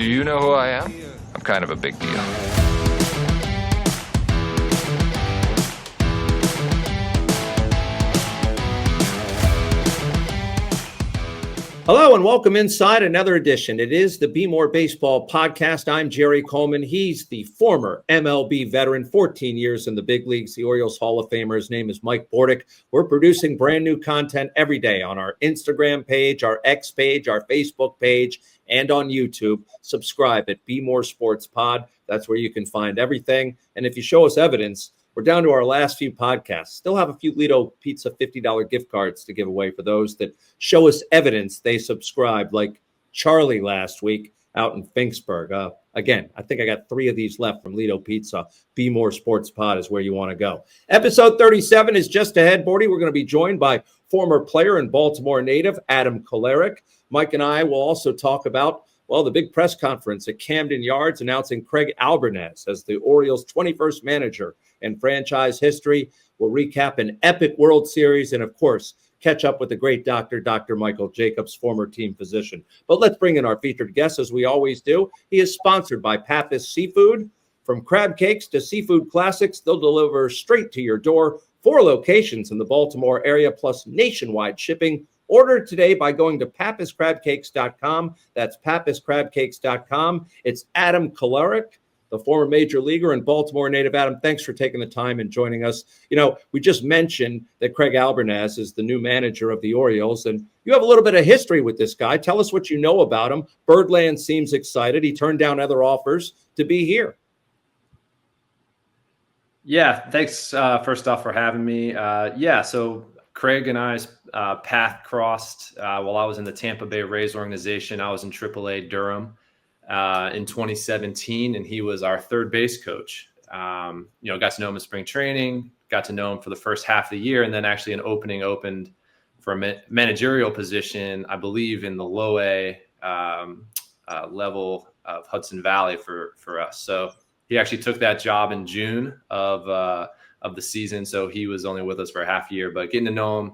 Do you know who I am? I'm kind of a big deal. Hello and welcome inside another edition. It is the Bmore Baseball Podcast. I'm Jerry Coleman. He's the former MLB veteran, 14 years in the big leagues, the Orioles Hall of Famer. His name is Mike Bordick. We're producing brand new content every day on our Instagram page, our X page, our Facebook page, and on YouTube. Subscribe at Bmore Sports Pod. That's where you can find everything. And if you show us evidence, we're down to our last few podcasts. Still have a few Lido Pizza $50 gift cards to give away for those that show us evidence they subscribed, like Charlie last week out in Finksburg. Again, I think I got 3 of these left from Lido Pizza. Be More Sports Pod is where you want to go. Episode 37 is just ahead, Bordy. We're going to be joined by former player and Baltimore native Adam Kolarek. Mike and I will also talk about the big press conference at Camden Yards announcing Craig Albernes as the Orioles' 21st manager in franchise history. We'll recap an epic World Series and, of course, catch up with the great doctor, Dr. Michael Jacobs, former team physician. But let's bring in our featured guest, as we always do. He is sponsored by Pappas Seafood. From crab cakes to seafood classics, they'll deliver straight to your door. 4 locations in the Baltimore area, plus nationwide shipping. Order today by going to pappascrabcakes.com. That's pappascrabcakes.com. It's Adam Kolarek, the former major leaguer and Baltimore native. Adam, thanks for taking the time and joining us. You know, we just mentioned that Craig Albernes is the new manager of the Orioles, and you have a little bit of history with this guy. Tell us what you know about him. Birdland seems excited. He turned down other offers to be here. Yeah, thanks first off for having me. So Craig and I's path crossed while I was in the Tampa Bay Rays organization. I was in AAA Durham in 2017, and he was our third base coach. Got to know him in spring training, got to know him for the first half of the year, and then actually an opening opened for a managerial position, I believe, in the low A level of Hudson Valley for us. So he actually took that job in June of the season, so he was only with us for a half year. But getting to know him,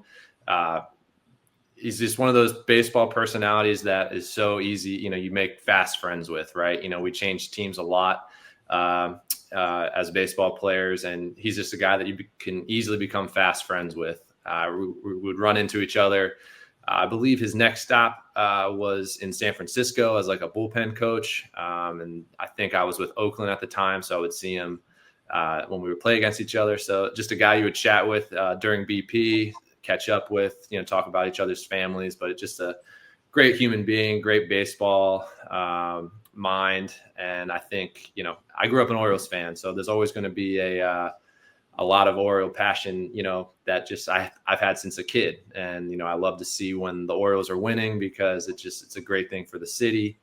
he's just one of those baseball personalities that is so easy. You make fast friends with, right? We change teams a lot as baseball players, and he's just a guy that you can easily become fast friends with. We would run into each other. I believe his next stop was in San Francisco as like a bullpen coach. And I think I was with Oakland at the time, so I would see him when we would play against each other. So just a guy you would chat with during BP, catch up with, talk about each other's families, but just a great human being, great baseball mind. And I think, I grew up an Orioles fan, so there's always going to be a lot of Oriole passion, that just I've had since a kid. And, I love to see when the Orioles are winning because it's a great thing for the city.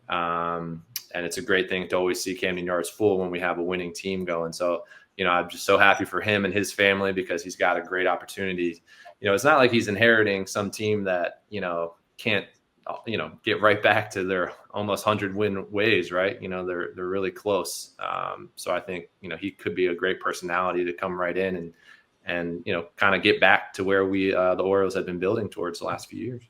And it's a great thing to always see Camden Yards full when we have a winning team going. So, I'm just so happy for him and his family because he's got a great opportunity. It's not like he's inheriting some team that, can't, get right back to their almost 100-win ways, right? They're really close. So I think, he could be a great personality to come right in and kind of get back to where the Orioles have been building towards the last few years.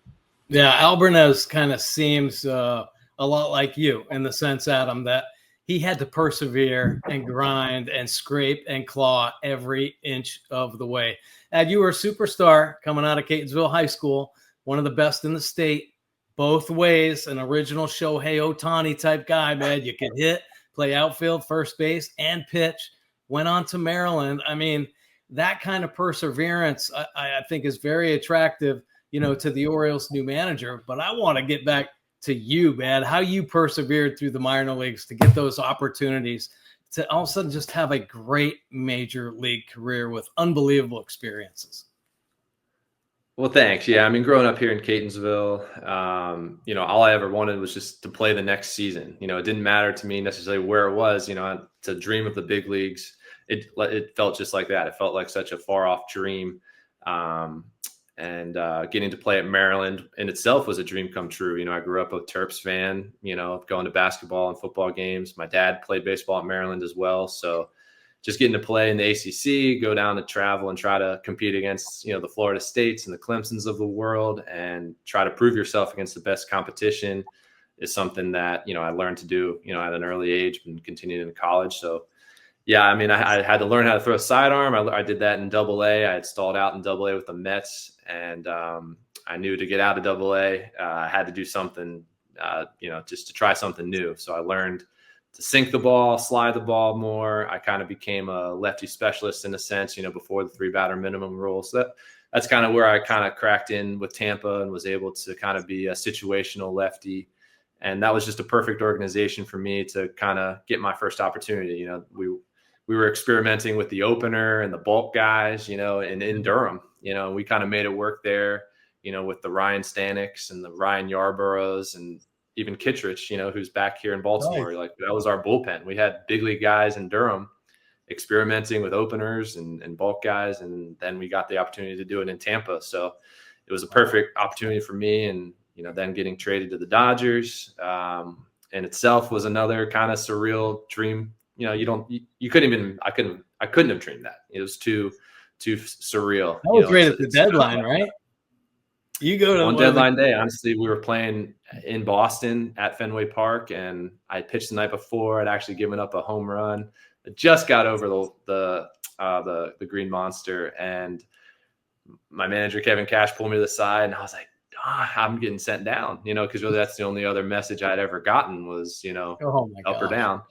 Yeah, Albernes kind of seems a lot like you in the sense, Adam, that he had to persevere and grind and scrape and claw every inch of the way. And you were a superstar coming out of Catonsville High School, one of the best in the state. Both ways, an original Shohei Ohtani type guy, man. You could hit, play outfield, first base, and pitch. Went on to Maryland. I mean, that kind of perseverance, I think, is very attractive, to the Orioles' new manager. But I want to get back to you, man, how you persevered through the minor leagues to get those opportunities to all of a sudden just have a great major league career with unbelievable experiences. Well, thanks. Yeah, growing up here in Catonsville, all I ever wanted was just to play the next season. It didn't matter to me necessarily where it was, to dream of the big leagues. It felt just like that. It felt like such a far off dream. And getting to play at Maryland in itself was a dream come true. I grew up a Terps fan, going to basketball and football games. My dad played baseball at Maryland as well. So just getting to play in the ACC, go down to travel and try to compete against, the Florida States and the Clemsons of the world and try to prove yourself against the best competition is something that, I learned to do, at an early age and continued in college. So yeah, I mean, I had to learn how to throw a sidearm. I did that in Double-A. I had stalled out in Double-A with the Mets, and I knew to get out of Double-A, I had to do something, just to try something new. So I learned to sink the ball, slide the ball more. I kind of became a lefty specialist in a sense, before the 3-batter minimum rule. So that's kind of where I kind of cracked in with Tampa and was able to kind of be a situational lefty. And that was just a perfect organization for me to kind of get my first opportunity. We were experimenting with the opener and the bulk guys, and in Durham, we kind of made it work there, with the Ryan Staneks and the Ryan Yarboroughs and even Kittredge, who's back here in Baltimore. Nice. Like, that was our bullpen. We had big league guys in Durham experimenting with openers and bulk guys. And then we got the opportunity to do it in Tampa. So it was a perfect opportunity for me. And, then getting traded to the Dodgers in itself was another kind of surreal dream. I couldn't have dreamed that. It was too surreal. That was right at the deadline, right? You go to on deadline day. Honestly, we were playing in Boston at Fenway Park, and I pitched the night before. I'd actually given up a home run. I just got over the Green Monster, and my manager Kevin Cash pulled me to the side, and I was like, I'm getting sent down, because really that's the only other message I'd ever gotten was, up or down.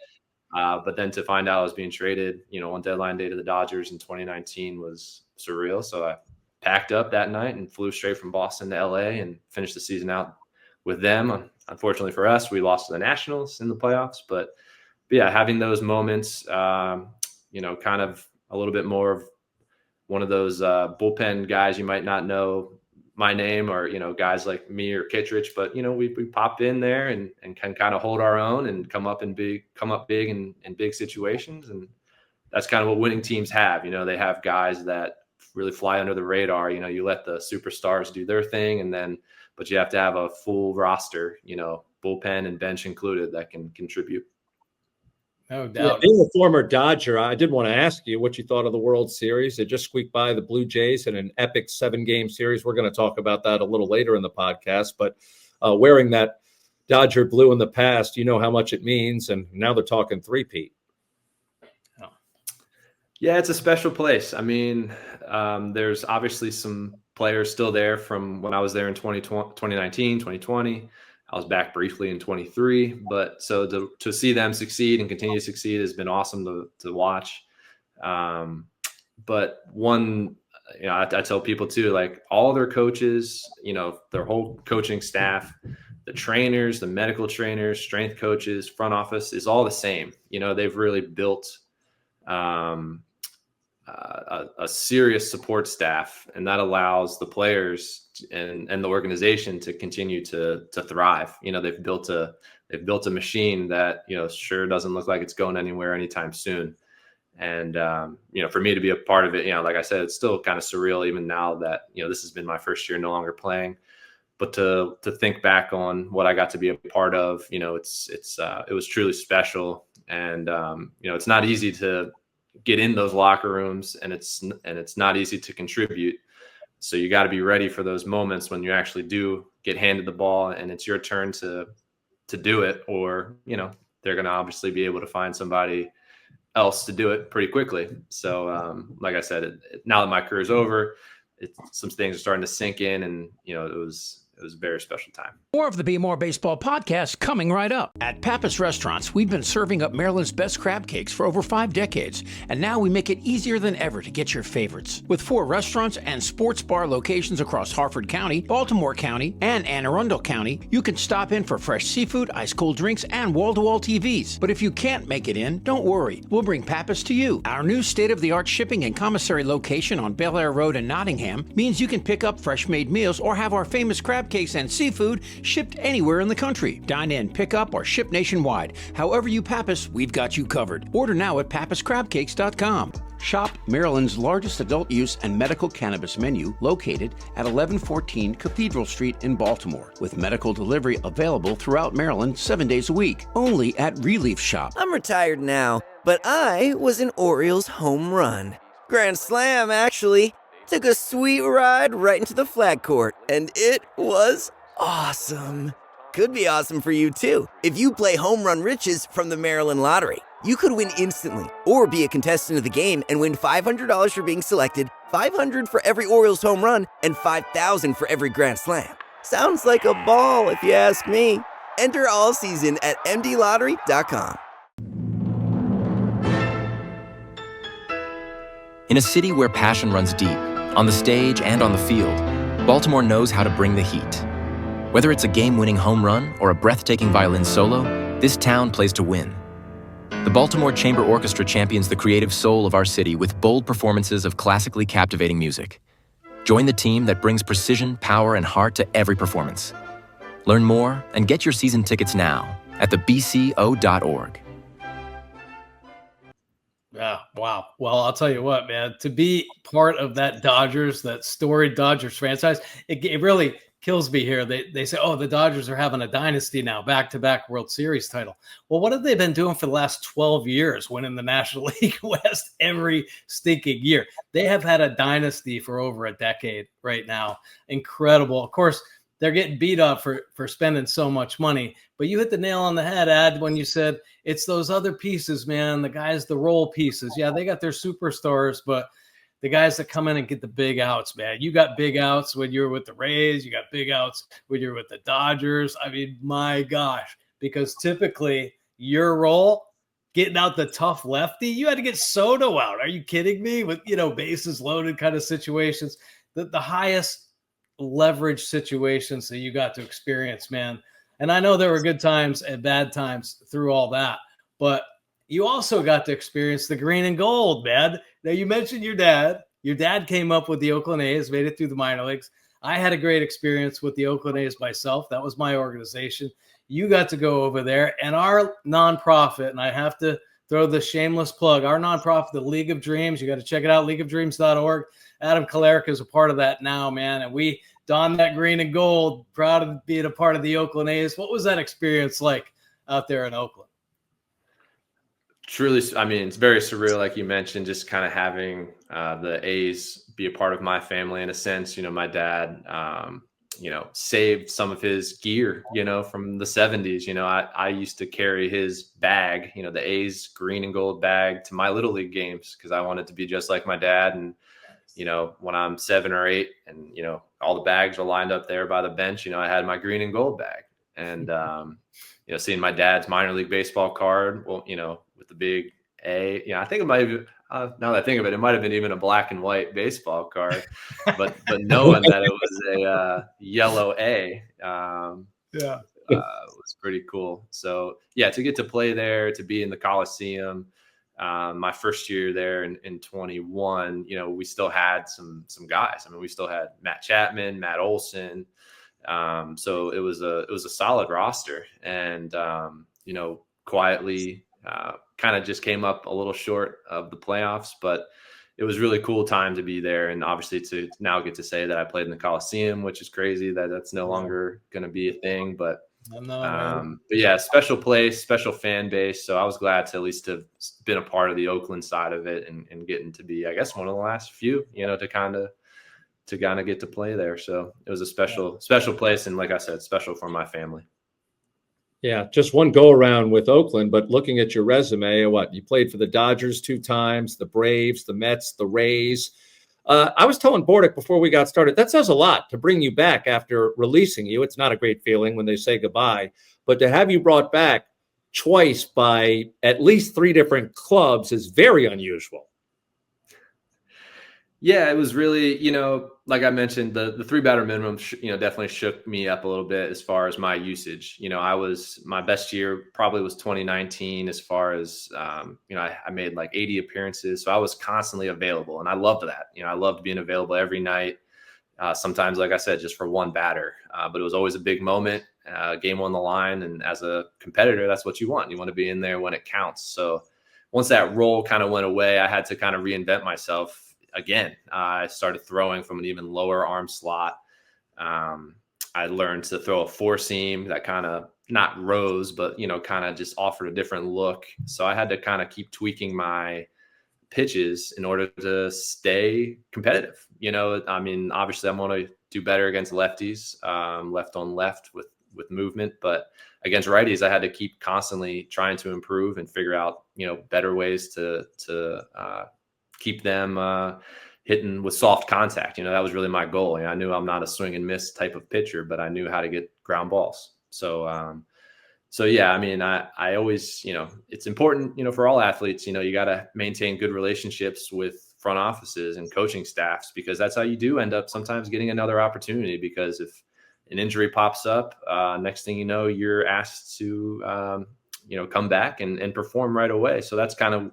But then to find out I was being traded, on deadline day to the Dodgers in 2019 was surreal. So I packed up that night and flew straight from Boston to LA and finished the season out with them. Unfortunately for us, we lost to the Nationals in the playoffs. But yeah, having those moments, kind of a little bit more of one of those bullpen guys you might not know my name, or guys like me or Kittredge, but we pop in there and can kind of hold our own and come up big in big situations. And that's kind of what winning teams have. They have guys that really fly under the radar. You let the superstars do their thing, but you have to have a full roster, bullpen and bench included, that can contribute. No doubt. Being a former Dodger, I did want to ask you what you thought of the World Series. It just squeaked by the Blue Jays in an epic 7-game series. We're going to talk about that a little later in the podcast. But wearing that Dodger blue in the past, you know how much it means. And now they're talking three-peat. Oh. Yeah, it's a special place. I mean, there's obviously some players still there from when I was there in 2019, 2020. I was back briefly in 23, but so to see them succeed and continue to succeed has been awesome to watch. But one, I tell people too, like all their coaches, their whole coaching staff, the trainers, the medical trainers, strength coaches, front office is all the same. They've really built a serious support staff, and that allows the players and the organization to continue to thrive. They've built a machine that sure doesn't look like it's going anywhere anytime soon. And for me to be a part of it, like I said, it's still kind of surreal even now that this has been my first year no longer playing. But to think back on what I got to be a part of, it was truly special. And it's not easy to get in those locker rooms, and it's not easy to contribute. So you got to be ready for those moments when you actually do get handed the ball and it's your turn to do it, or they're going to obviously be able to find somebody else to do it pretty quickly. So like I said, now that my career is over, some things are starting to sink in, and it was a very special time. More of the Bmore Baseball podcast coming right up. At Pappas Restaurants, we've been serving up Maryland's best crab cakes for over 5 decades, and now we make it easier than ever to get your favorites. With 4 restaurants and sports bar locations across Harford County, Baltimore County, and Anne Arundel County, you can stop in for fresh seafood, ice-cold drinks, and wall-to-wall TVs. But if you can't make it in, don't worry. We'll bring Pappas to you. Our new state-of-the-art shipping and commissary location on Bel Air Road in Nottingham means you can pick up fresh-made meals or have our famous crab cakes and seafood shipped anywhere in the country. Dine in, pick up, or ship nationwide. However you Pappas, we've got you covered. Order now at pappascrabcakes.com. Shop Maryland's largest adult use and medical cannabis menu, located at 1114 Cathedral Street in Baltimore, with medical delivery available throughout Maryland 7 days a week. Only at Relief Shop. I'm retired now, but I was an Orioles home run. Grand slam, actually. Took a sweet ride right into the flag court, and it was awesome. could be awesome for you too. If you play Home Run Riches from the Maryland Lottery, you could win instantly or be a contestant of the game and win $500 for being selected, $500 for every Orioles home run, and $5,000 for every Grand Slam. Sounds like a ball if you ask me. Enter all season at mdlottery.com. In a city where passion runs deep, on the stage and on the field, Baltimore knows how to bring the heat. Whether it's a game-winning home run or a breathtaking violin solo, this town plays to win. The Baltimore Chamber Orchestra champions the creative soul of our city with bold performances of classically captivating music. Join the team that brings precision, power, and heart to every performance. Learn more and get your season tickets now at thebco.org. Yeah, wow. Well, I'll tell you what, man, to be part of that storied Dodgers franchise, it really kills me here. They say, oh, the Dodgers are having a dynasty now, back-to-back World Series title. Well, what have they been doing for the last 12 years, winning the National League West every stinking year? They have had a dynasty for over a decade right now. Incredible. Of course, they're getting beat up for spending so much money. But you hit the nail on the head, Ad, when you said it's those other pieces, man, the guys, the role pieces. Yeah, they got their superstars, but the guys that come in and get the big outs, man. You got big outs when you were with the Rays. You got big outs when you're with the Dodgers. I mean, my gosh, because typically your role, getting out the tough lefty, you had to get Soto out. Are you kidding me? With, bases loaded kind of situations, the highest leverage situations that you got to experience, man. And I know there were good times and bad times through all that, but you also got to experience the green and gold, man. Now, you mentioned your dad. Your dad came up with the Oakland A's, made it through the minor leagues. I had a great experience with the Oakland A's myself. That was my organization. You got to go over there, and our nonprofit, and I have to throw the shameless plug, our nonprofit, the League of Dreams, you got to check it out, leagueofdreams.org. Adam Kalerka is a part of that now, man, and we don that green and gold, proud of being a part of the Oakland A's. What was that experience like out there in Oakland? Truly, I mean, it's very surreal, like you mentioned, just kind of having the A's be a part of my family in a sense. My dad, saved some of his gear, from the 70s. I used to carry his bag, the A's green and gold bag to my Little League games because I wanted to be just like my dad. And, when I'm 7 or 8 and, all the bags are lined up there by the bench, I had my green and gold bag. And, seeing my dad's minor league baseball card, well, with the big A, I think it might have, now that I think of it, it might have been even a black and white baseball card, but knowing that it was a yellow A, was pretty cool. So yeah, to get to play there, to be in the Coliseum, my first year there in 21, we still had some guys. I mean, we still had Matt Chapman, Matt Olson. So it was a solid roster, and quietly kind of just came up a little short of the playoffs, but it was really cool time to be there. And obviously to now get to say that I played in the Coliseum, which is crazy that that's no longer going to be a thing, but yeah, special place, special fan base. So I was glad to at least have been a part of the Oakland side of it and getting to be, I guess, one of the last few, to kind of get to play there. So it was a special place. And like I said, special for my family. Yeah, just one go around with Oakland, but looking at your resume, you played for the Dodgers 2 times, the Braves, the Mets, the Rays. I was telling Bordick before we got started, that says a lot to bring you back after releasing you. It's not a great feeling when they say goodbye, but to have you brought back twice by at least 3 different clubs is very unusual. Yeah, it was really, like I mentioned, the 3-batter minimum, definitely shook me up a little bit as far as my usage. My best year probably was 2019 as far as, I made like 80 appearances. So I was constantly available, and I loved that. I loved being available every night. Sometimes, like I said, just for one batter, but it was always a big moment, game on the line. And as a competitor, that's what you want. You want to be in there when it counts. So once that role kind of went away, I had to kind of reinvent myself. Again, I started throwing from an even lower arm slot. I learned to throw a 4-seam that kind of not rose, but, kind of just offered a different look. So I had to kind of keep tweaking my pitches in order to stay competitive. I mean, obviously I'm going to do better against lefties, left on left with, movement. But against righties, I had to keep constantly trying to improve and figure out, better ways to keep them hitting with soft contact. That was really my goal. I knew I'm not a swing and miss type of pitcher, but I knew how to get ground balls. So yeah, I mean, I always, it's important, for all athletes, you got to maintain good relationships with front offices and coaching staffs, because that's how you do end up sometimes getting another opportunity. Because if an injury pops up, next thing you know, you're asked to, come back and perform right away. So that's kind of,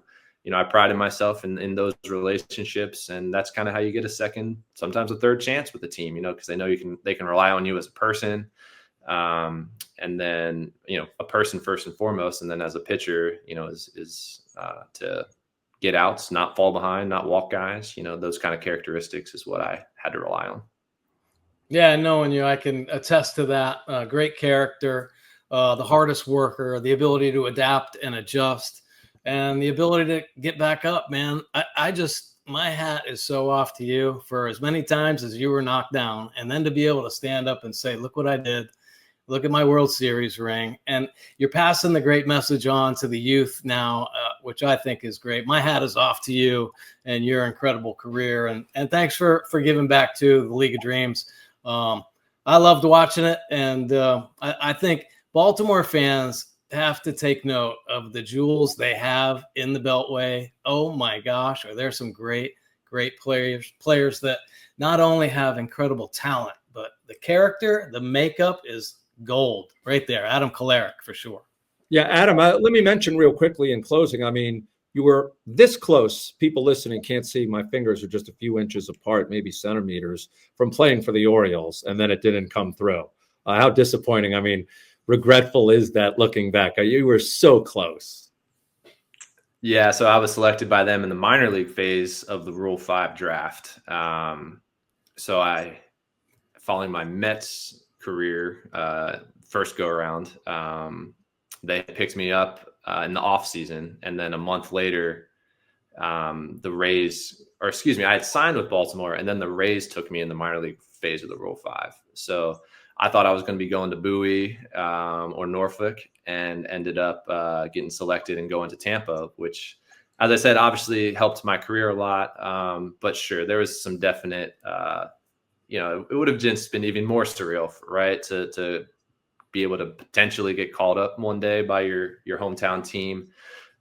I prided myself in those relationships, and that's kind of how you get a second, sometimes a third chance with the team, because they know they can rely on you as a person. And then, a person first and foremost, and then as a pitcher, is to get outs, not fall behind, not walk guys, those kind of characteristics is what I had to rely on. Yeah, knowing you, I can attest to that. Great character, the hardest worker, the ability to adapt and adjust, and the ability to get back up, man. My hat is so off to you for as many times as you were knocked down, and then to be able to stand up and say, look what I did. Look at my World Series ring. And you're passing the great message on to the youth now, which I think is great. My hat is off to you and your incredible career. And thanks for giving back to the League of Dreams. I loved watching it. And I think Baltimore fans have to take note of the jewels they have in the Beltway. Oh my gosh, are there some great players that not only have incredible talent, but the character, the makeup is gold right there. Adam Kolarek for sure. Yeah, Adam, let me mention real quickly in closing. I mean, you were this close. People listening can't see. My fingers are just a few inches apart, maybe centimeters, from playing for the Orioles, and then it didn't come through. How disappointing. I mean, regretful is that looking back? You were so close. Yeah, so I was selected by them in the minor league phase of the Rule 5 draft. So following my Mets career, first go around, they picked me up in the off season, and then a month later, the Rays, I had signed with Baltimore, and then the Rays took me in the minor league phase of the Rule 5. So I thought I was going to be going to Bowie or Norfolk, and ended up getting selected and going to Tampa, which, as I said, obviously helped my career a lot. But sure, there was some definite it would have just been even more surreal, right? To be able to potentially get called up one day by your hometown team.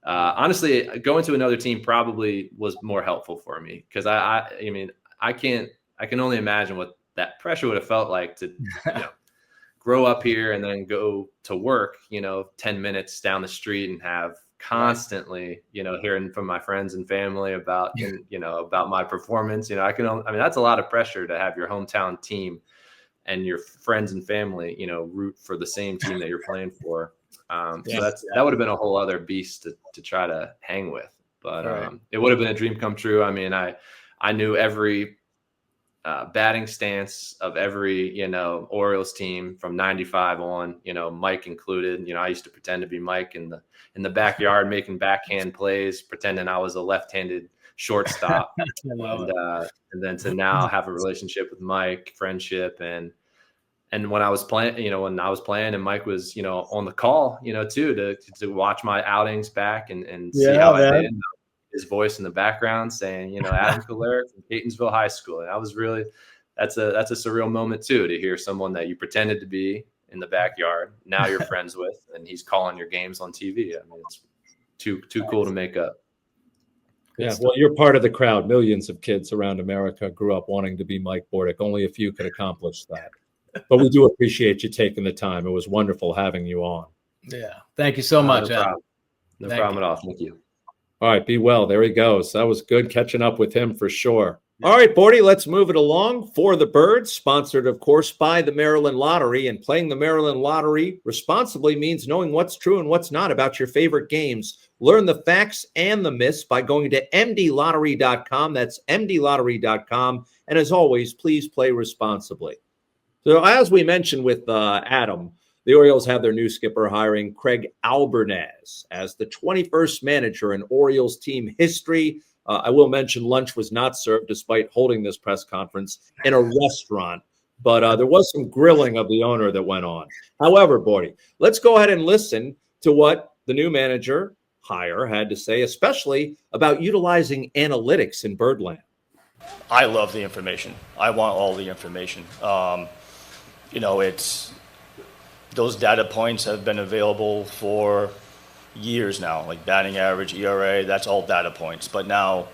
Honestly, going to another team probably was more helpful for me, because I can only imagine what that pressure would have felt like to grow up here and then go to work, 10 minutes down the street and have constantly, hearing from my friends and family about, about my performance. That's a lot of pressure to have your hometown team and your friends and family, root for the same team that you're playing for. So that would have been a whole other beast to try to hang with, but it would have been a dream come true. I mean, I knew every batting stance of every, Orioles team from 95 on, Mike included. I used to pretend to be Mike in the backyard, making backhand plays, pretending I was a left-handed shortstop. And then to now have a relationship with Mike, friendship, and when I was playing, and Mike was, on the call, too, to watch my outings back and see how I did. His voice in the background saying, Adam Kolarek from Catonsville High School. And I was really, that's a surreal moment too, to hear someone that you pretended to be in the backyard, now you're friends with, and he's calling your games on TV. I mean, it's too cool to make up. Yeah, well, you're part of the crowd. Millions of kids around America grew up wanting to be Mike Bordick. Only a few could accomplish that. But we do appreciate you taking the time. It was wonderful having you on. Yeah. Thank you so much, Adam. No problem at all. Thank you. All right, be well. There he goes. That was good catching up with him for sure. All right, Bordy, let's move it along. For the Birds, sponsored, of course, by the Maryland Lottery. And playing the Maryland Lottery responsibly means knowing what's true and what's not about your favorite games. Learn the facts and the myths by going to mdlottery.com. That's mdlottery.com. And as always, please play responsibly. So as we mentioned with Adam, the Orioles have their new skipper hiring Craig Albernaz as the 21st manager in Orioles team history. I will mention lunch was not served despite holding this press conference in a restaurant But there was some grilling of the owner that went on. However, Bordy, let's go ahead and listen to what the new manager hire had to say, especially about utilizing analytics in Birdland. I love the information. I want all the information. It's those data points have been available for years now, like batting average, ERA, that's all data points. But now,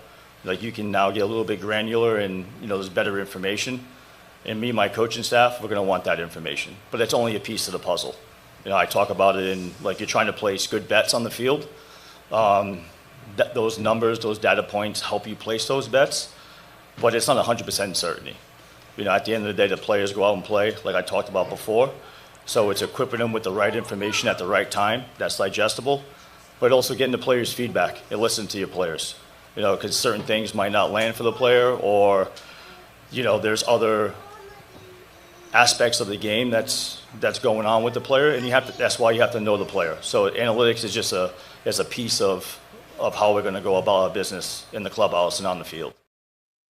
like, you can now get a little bit granular and, there's better information. And me and my coaching staff, we're going to want that information. But it's only a piece of the puzzle. I talk about it in, like, you're trying to place good bets on the field. Those numbers, those data points help you place those bets, but it's not 100% certainty. At the end of the day, the players go out and play, like I talked about before. So it's equipping them with the right information at the right time that's digestible, but also getting the players' feedback and listening to your players. Because certain things might not land for the player, or, there's other aspects of the game that's going on with the player, and that's why you have to know the player. So analytics is just a piece of how we're going to go about our business in the clubhouse and on the field.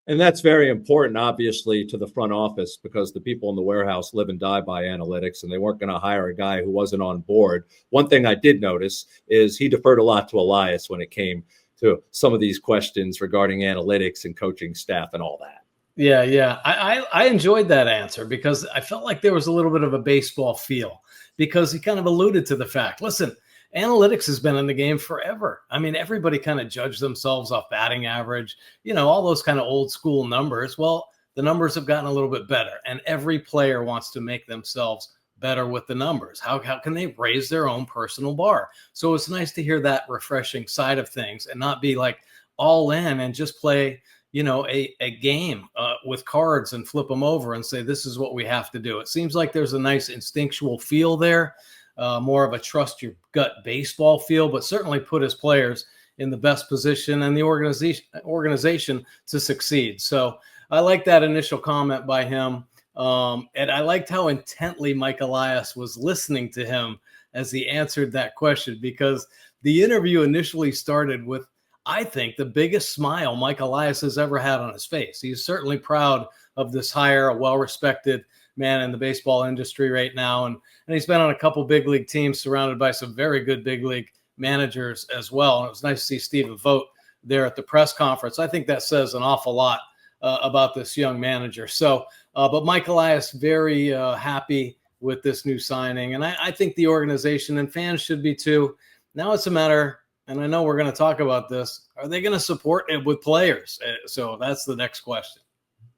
And that's very important, obviously, to the front office, because the people in the warehouse live and die by analytics, and they weren't going to hire a guy who wasn't on board. One thing I did notice is he deferred a lot to Elias when it came to some of these questions regarding analytics and coaching staff and all that. Yeah. I enjoyed that answer because I felt like there was a little bit of a baseball feel, because he kind of alluded to the fact, listen, analytics has been in the game forever. I mean, everybody kind of judged themselves off batting average, all those kind of old school numbers. Well, the numbers have gotten a little bit better, and every player wants to make themselves better with the numbers. How can they raise their own personal bar? So it's nice to hear that refreshing side of things and not be like all in and just play, a game with cards and flip them over and say, this is what we have to do. It seems like there's a nice instinctual feel there. More of a trust your gut baseball feel, but certainly put his players in the best position and the organization to succeed. So I like that initial comment by him. And I liked how intently Mike Elias was listening to him as he answered that question, because the interview initially started with, I think, the biggest smile Mike Elias has ever had on his face. He's certainly proud of this hire, a well-respected man in the baseball industry right now. And he's been on a couple big league teams surrounded by some very good big league managers as well. And it was nice to see Stephen Vogt there at the press conference. I think that says an awful lot about this young manager. So, but Mike Elias, very happy with this new signing. And I think the organization and fans should be too. Now it's a matter, and I know we're going to talk about this, are they going to support it with players? So that's the next question.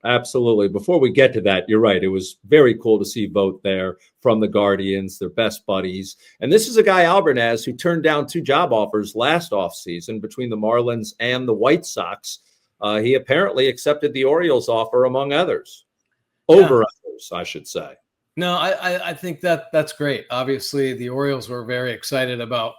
Absolutely. Before we get to that, you're right. It was very cool to see Vogt there from the Guardians, their best buddies. And this is a guy, Albernaz, who turned down 2 job offers last offseason between the Marlins and the White Sox. He apparently accepted the Orioles offer, among others. Over others, I should say. No, I think that's great. Obviously, the Orioles were very excited about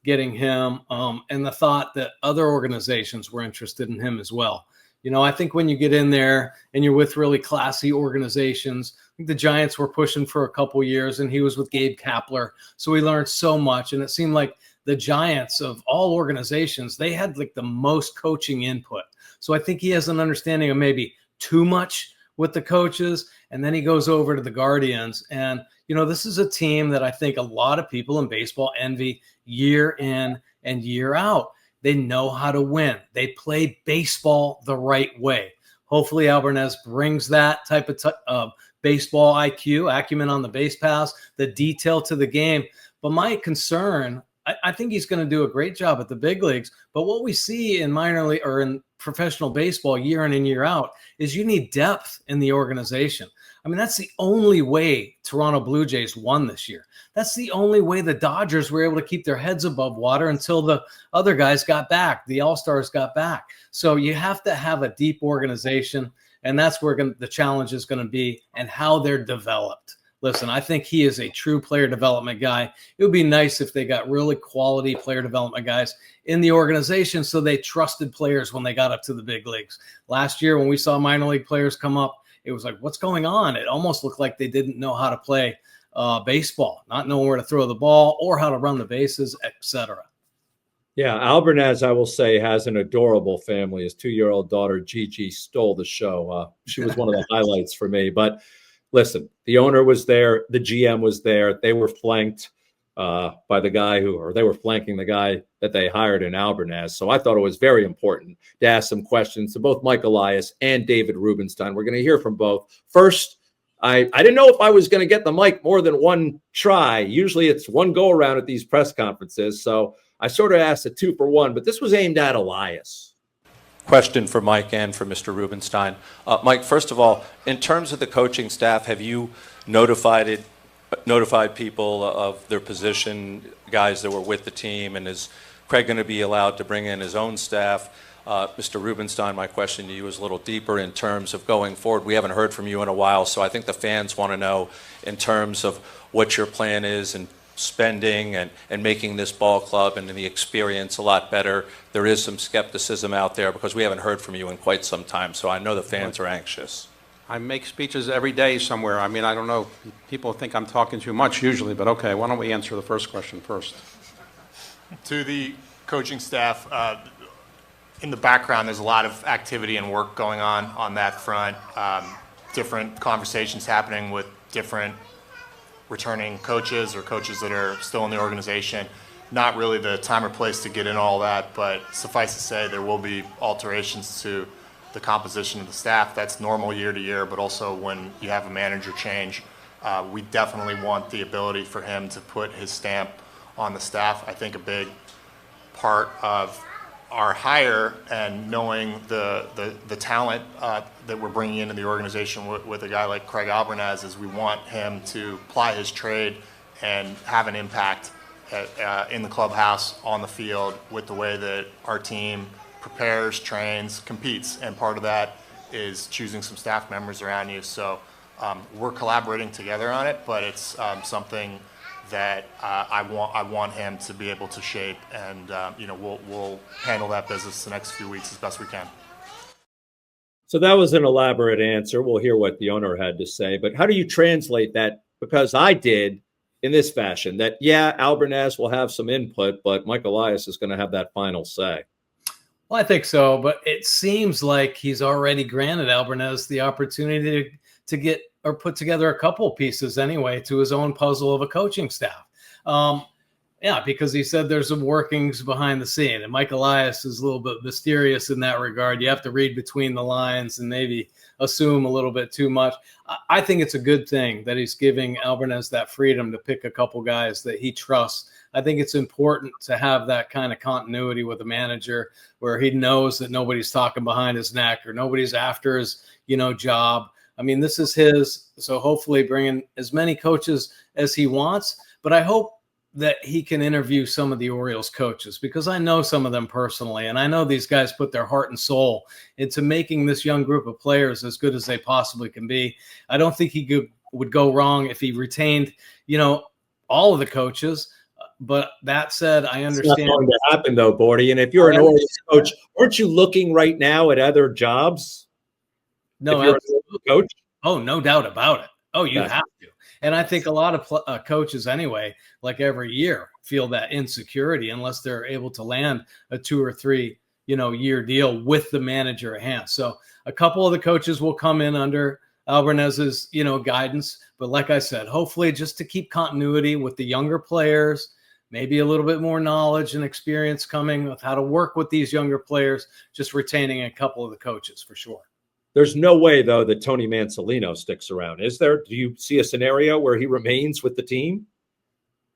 getting him, and the thought that other organizations were interested in him as well. I think when you get in there and you're with really classy organizations, I think the Giants were pushing for a couple years, and he was with Gabe Kapler. So he learned so much. And it seemed like the Giants of all organizations, they had like the most coaching input. So I think he has an understanding of maybe too much with the coaches. And then he goes over to the Guardians. And, this is a team that I think a lot of people in baseball envy year in and year out. They know how to win. They play baseball the right way. Hopefully Albernaz brings that type of baseball IQ, acumen on the base pass, the detail to the game. But my concern, I think he's going to do a great job at the big leagues. But what we see in minor league or in professional baseball year in and year out is you need depth in the organization. I mean, that's the only way Toronto Blue Jays won this year. That's the only way the Dodgers were able to keep their heads above water until the other guys got back, the All-Stars got back. So you have to have a deep organization, and that's where the challenge is going to be, and how they're developed. Listen, I think he is a true player development guy. It would be nice if they got really quality player development guys in the organization so they trusted players when they got up to the big leagues. Last year when we saw minor league players come up, it was like, what's going on? It almost looked like they didn't know how to play baseball, not knowing where to throw the ball or how to run the bases, etc. Yeah, Albernaz, I will say, has an adorable family. His 2-year-old daughter, Gigi, stole the show. She was one of the highlights for me. But listen, the owner was there, the GM was there. They were flanked by the guy they were flanking the guy that they hired in Albernaz. So I thought it was very important to ask some questions to both Mike Elias and David Rubenstein. We're going to hear from both. First, I didn't know if I was going to get the mic more than one try. Usually it's one go around at these press conferences. So I sort of asked a 2-for-1, but this was aimed at Elias. Question for Mike and for Mr. Rubenstein. Mike, first of all, in terms of the coaching staff, have you notified people of their position, guys that were with the team, and is Craig going to be allowed to bring in his own staff? Mr. Rubenstein, my question to you is a little deeper in terms of going forward. We haven't heard from you in a while, so I think the fans want to know in terms of what your plan is and spending and making this ball club and the experience a lot better. There is some skepticism out there because we haven't heard from you in quite some time, so I know the fans are anxious. I make speeches every day somewhere. I mean, I don't know. People think I'm talking too much usually, but okay, why don't we answer the first question first? To the coaching staff, in the background, there's a lot of activity and work going on that front. Different conversations happening with different returning coaches or coaches that are still in the organization. Not really the time or place to get in all that, but suffice to say there will be alterations to the composition of the staff. That's normal year to year, but also when you have a manager change, we definitely want the ability for him to put his stamp on the staff. I think a big part of our hire and knowing the talent that we're bringing into the organization with a guy like Craig Albernaz is we want him to ply his trade and have an impact in the clubhouse, on the field, with the way that our team prepares, trains, competes, and part of that is choosing some staff members around you. So we're collaborating together on it, but it's something that I want him to be able to shape, and we'll handle that business the next few weeks as best we can. So that was an elaborate answer. We'll hear what the owner had to say, but how do you translate that? Because I did in this fashion that, yeah, Albernaz will have some input, but Mike Elias is going to have that final say. Well, I think so, but it seems like he's already granted Albernaz the opportunity to get or put together a couple pieces anyway to his own puzzle of a coaching staff. Yeah, because he said there's some workings behind the scene, and Mike Elias is a little bit mysterious in that regard. You have to read between the lines and maybe assume a little bit too much. I think it's a good thing that he's giving Albernaz that freedom to pick a couple guys that he trusts. I think it's important to have that kind of continuity with a manager where he knows that nobody's talking behind his neck or nobody's after his, job. I mean, this is his, so hopefully bringing as many coaches as he wants, but I hope that he can interview some of the Orioles coaches because I know some of them personally, and I know these guys put their heart and soul into making this young group of players as good as they possibly can be. I don't think he would go wrong if he retained, all of the coaches. But that said, I understand. It's not going to happen, though, Bordy. And if you're an Orioles coach, aren't you looking right now at other jobs? No, coach. Oh, no doubt about it. Oh, you have to. And I think a lot of coaches anyway, like every year, feel that insecurity unless they're able to land a 2 or 3, year deal with the manager at hand. So a couple of the coaches will come in under Albernaz's, guidance. But like I said, hopefully just to keep continuity with the younger players, maybe a little bit more knowledge and experience coming with how to work with these younger players, just retaining a couple of the coaches for sure. There's no way, though, that Tony Mansolino sticks around, is there? Do you see a scenario where he remains with the team?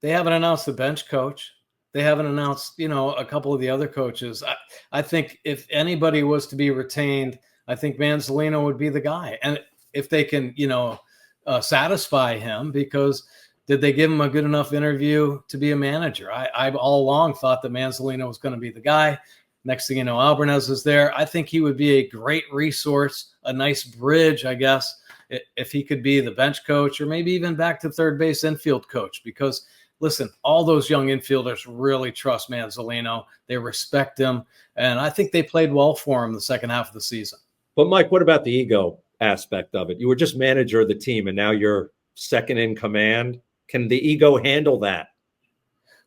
They haven't announced the bench coach. They haven't announced, a couple of the other coaches. I think if anybody was to be retained, I think Mansolino would be the guy. And if they can, satisfy him, because did they give him a good enough interview to be a manager? I've all along thought that Mansolino was going to be the guy. Next thing you know, Albernaz is there. I think he would be a great resource, a nice bridge, I guess, if he could be the bench coach or maybe even back to third base infield coach. Because, listen, all those young infielders really trust Mansolino. They respect him. And I think they played well for him the second half of the season. But, Mike, what about the ego aspect of it? You were just manager of the team, and now you're second in command. Can the ego handle that?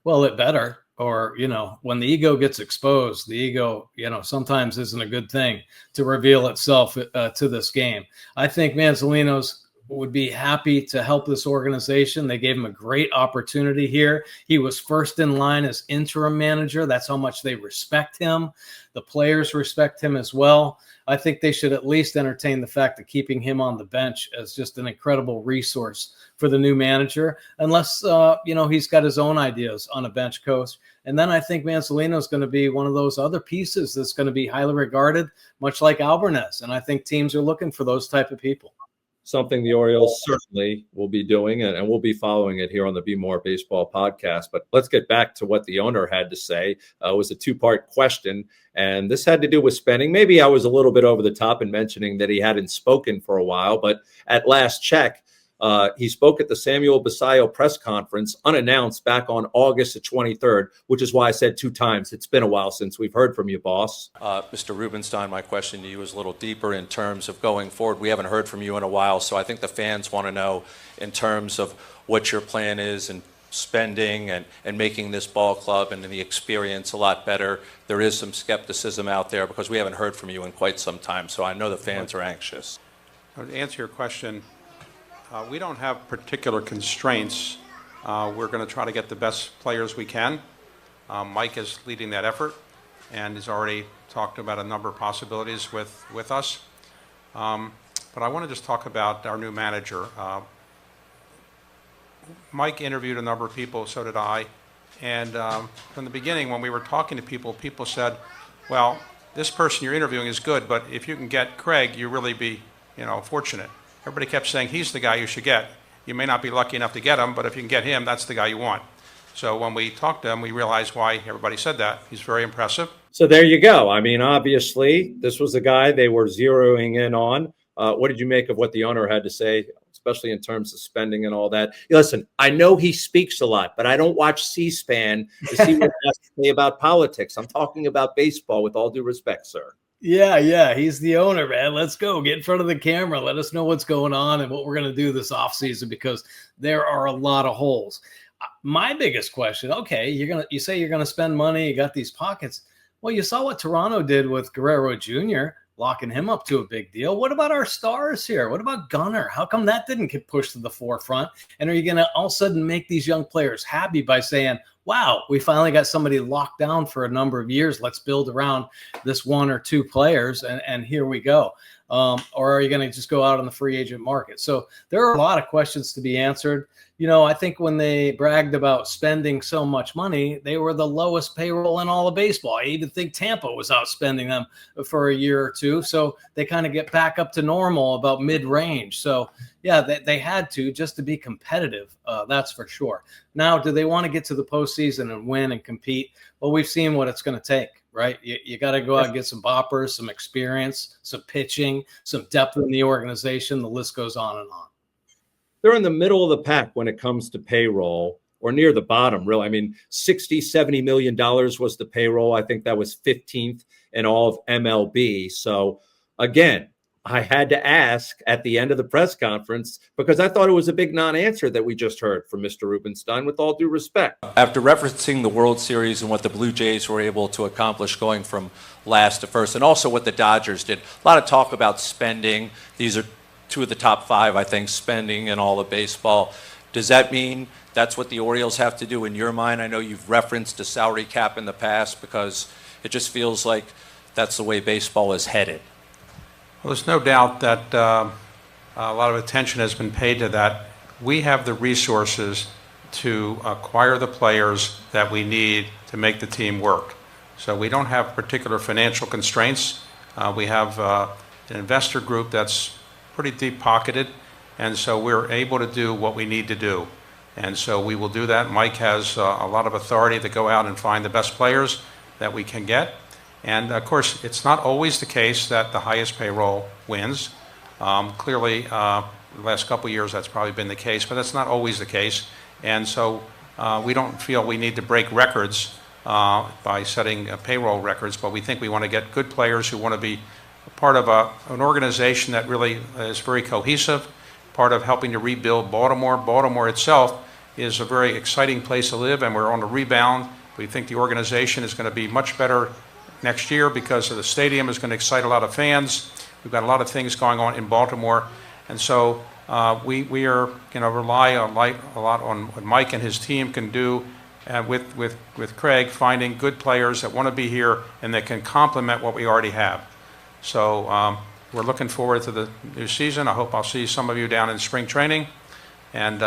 Well, it better. Or, when the ego gets exposed, the ego, sometimes isn't a good thing to reveal itself to this game. I think Mansolino's would be happy to help this organization. They gave him a great opportunity here. He was first in line as interim manager. That's how much they respect him. The players respect him as well. I think they should at least entertain the fact of keeping him on the bench as just an incredible resource for the new manager, unless, he's got his own ideas on a bench coach. And then I think Manzolino is going to be one of those other pieces that's going to be highly regarded, much like Alvarez. And I think teams are looking for those type of people. Something the Orioles certainly will be doing, and we'll be following it here on the Bmore Baseball Podcast. But let's get back to what the owner had to say. It was a two-part question, and this had to do with spending. Maybe I was a little bit over the top in mentioning that he hadn't spoken for a while, but at last check, he spoke at the Samuel Basayo press conference unannounced back on August the 23rd, which is why I said 2 times. It's been a while since we've heard from you, boss. Mr. Rubenstein, my question to you is a little deeper in terms of going forward. We haven't heard from you in a while, so I think the fans want to know in terms of what your plan is and spending and making this ball club and the experience a lot better. There is some skepticism out there because we haven't heard from you in quite some time, so I know the fans are anxious. To answer your question, we don't have particular constraints. We're going to try to get the best players we can. Mike is leading that effort and has already talked about a number of possibilities with us. But I want to just talk about our new manager. Mike interviewed a number of people, so did I. And from the beginning, when we were talking to people, people said, well, this person you're interviewing is good, but if you can get Craig, you'll really be fortunate. Everybody kept saying, he's the guy you should get. You may not be lucky enough to get him, but if you can get him, that's the guy you want. So when we talked to him, we realized why everybody said that. He's very impressive. So there you go. I mean, obviously, this was the guy they were zeroing in on. What did you make of what the owner had to say, especially in terms of spending and all that? Listen, I know he speaks a lot, but I don't watch C-SPAN to see what he has to say about politics. I'm talking about baseball, with all due respect, sir. Yeah. He's the owner, man. Let's go. Get in front of the camera. Let us know what's going on and what we're going to do this offseason, because there are a lot of holes. My biggest question, okay, you say you're going to spend money. You got these pockets. Well, you saw what Toronto did with Guerrero Jr., locking him up to a big deal. What about our stars here? What about Gunnar? How come that didn't get pushed to the forefront? And are you going to all of a sudden make these young players happy by saying, wow, we finally got somebody locked down for a number of years. Let's build around this 1 or 2 players, and here we go. Or are you going to just go out on the free agent market? So there are a lot of questions to be answered. I think when they bragged about spending so much money, they were the lowest payroll in all of baseball. I even think Tampa was outspending them for a year or two. So they kind of get back up to normal about mid-range. So yeah, they had to, just to be competitive. That's for sure. Now, do they want to get to the postseason and win and compete? Well, we've seen what it's going to take, right? You got to go out and get some boppers, some experience, some pitching, some depth in the organization. The list goes on and on. They're in the middle of the pack when it comes to payroll, or near the bottom, really. I mean, $60-70 million was the payroll. I think that was 15th in all of MLB. So again, I had to ask at the end of the press conference, because I thought it was a big non-answer that we just heard from Mr. Rubenstein, with all due respect. After referencing the World Series and what the Blue Jays were able to accomplish going from last to first, and also what the Dodgers did, a lot of talk about spending. These are 2 of the top 5, I think, spending in all of baseball. Does that mean that's what the Orioles have to do in your mind? I know you've referenced a salary cap in the past, because it just feels like that's the way baseball is headed. Well, there's no doubt that a lot of attention has been paid to that. We have the resources to acquire the players that we need to make the team work. So we don't have particular financial constraints. We have an investor group that's pretty deep-pocketed, and so we're able to do what we need to do. And so we will do that. Mike has a lot of authority to go out and find the best players that we can get. And of course, it's not always the case that the highest payroll wins. Clearly, the last couple of years that's probably been the case, but that's not always the case. And so we don't feel we need to break records by setting payroll records, but we think we want to get good players who want to be part of an organization that really is very cohesive, part of helping to rebuild Baltimore. Baltimore itself is a very exciting place to live, and we're on the rebound. We think the organization is going to be much better next year because the stadium is going to excite a lot of fans. We've got a lot of things going on in Baltimore. And so we are rely a lot on what Mike and his team can do with Craig, finding good players that want to be here and that can complement what we already have. So we're looking forward to the new season. I hope I'll see some of you down in spring training. And,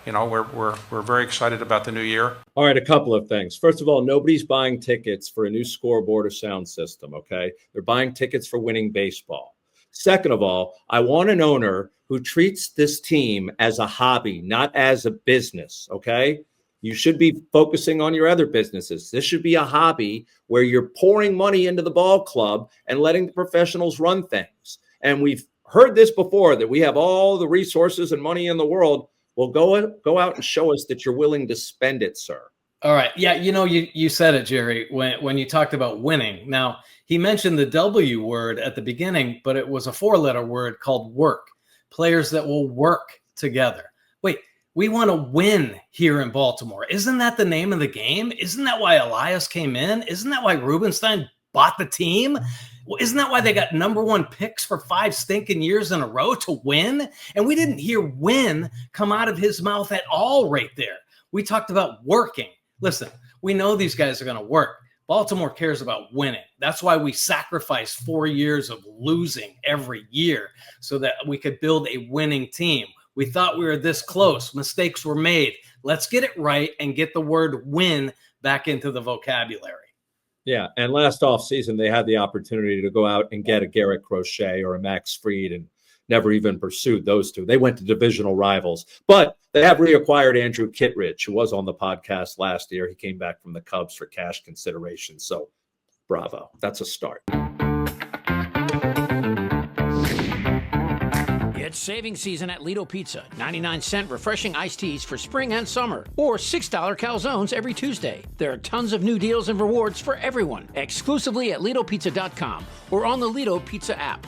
we're very excited about the new year. All right, a couple of things. First of all, nobody's buying tickets for a new scoreboard or sound system, okay? They're buying tickets for winning baseball. Second of all, I want an owner who treats this team as a hobby, not as a business, okay? You should be focusing on your other businesses. This should be a hobby where you're pouring money into the ball club and letting the professionals run things. And we've heard this before, that we have all the resources and money in the world. Well, go out and show us that you're willing to spend it, sir. All right. Yeah, you said it, Jerry, when you talked about winning. Now, he mentioned the W word at the beginning, but it was a 4-letter word called work. Players that will work together. Wait, we want to win here in Baltimore. Isn't that the name of the game? Isn't that why Elias came in? Isn't that why Rubenstein bought the team? Well, isn't that why they got #1 picks for 5 stinking years in a row, to win? And we didn't hear win come out of his mouth at all right there. We talked about working. Listen, we know these guys are going to work. Baltimore cares about winning. That's why we sacrifice 4 years of losing every year so that we could build a winning team. We thought we were this close. Mistakes were made. Let's get it right and get the word win back into the vocabulary. Yeah, and last offseason, they had the opportunity to go out and get a Garrett Crochet or a Max Fried and never even pursued those two. They went to divisional rivals. But they have reacquired Andrew Kittredge, who was on the podcast last year. He came back from the Cubs for cash consideration. So bravo. That's a start. It's saving season at Lido Pizza. 99-cent refreshing iced teas for spring and summer. Or $6 calzones every Tuesday. There are tons of new deals and rewards for everyone. Exclusively at LidoPizza.com or on the Lido Pizza app.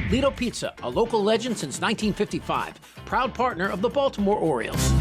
Lido Pizza, a local legend since 1955. Proud partner of the Baltimore Orioles.